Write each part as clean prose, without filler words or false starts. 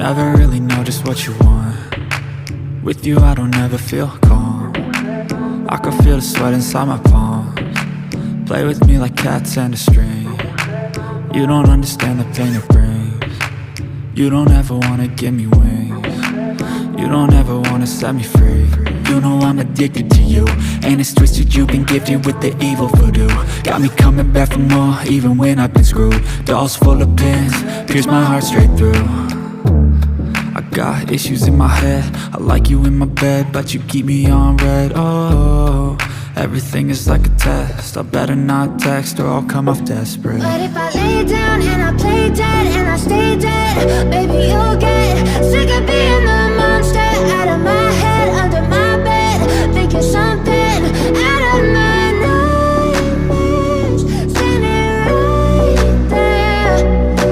Never really know just what you want. With you I don't ever feel calm. I can feel the sweat inside my palms. Play with me like cats and a string. You don't understand the pain it brings. You don't ever wanna give me wings. You don't ever wanna set me free. You know I'm addicted to you, and it's twisted, you've been gifted with the evil voodoo. Got me coming back for more, even when I've been screwed. Dolls full of pins, pierce my heart straight through. I got issues in my head, I like you in my bed, but you keep me on red. Oh, everything is like a test, I better not text or I'll come off desperate. But if I lay down and I play dead and I stay dead, baby you'll get sick of being the monster out of my head, under my bed, thinking something out of my nightmares, standing right there.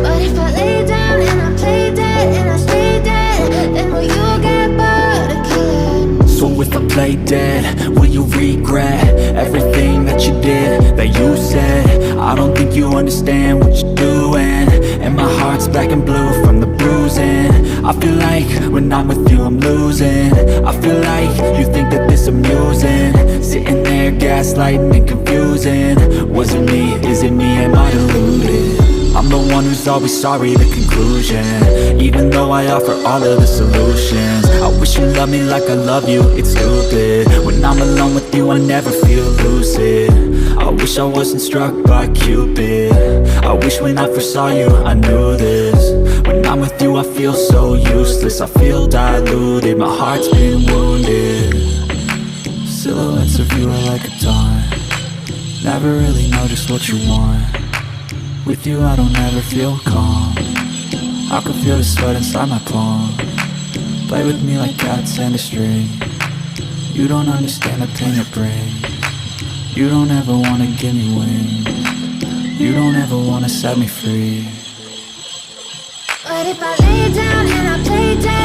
But if I lay down and I play dead and I stay dead, then will you get bored of killing? So if I play dead, will you regret everything that you did, that you said? I don't think you understand what you're doing, and my heart's black and blue from the bruising. I feel like when I'm with you I'm losing. I feel like you think that this amusing, sitting there gaslighting and confusing. Was it me? Is it me? Am I deluded? I'm the one who's always sorry, the conclusion, even though I offer all of the solutions. I wish you loved me like I love you, it's stupid. When I'm alone with you I never feel lucid. I wish I wasn't struck by Cupid. I wish when I first saw you I knew this. When I'm with you I feel so useless, I feel diluted, my heart's been wounded. Silhouettes of you are like a taunt. Never really know just what you want. With you I don't ever feel calm. I can feel the sweat inside my palms. Play with me like cats and a string. You don't understand the pain it brings. You don't ever wanna give me wings. You don't ever wanna set me free. But if I lay down and I play dead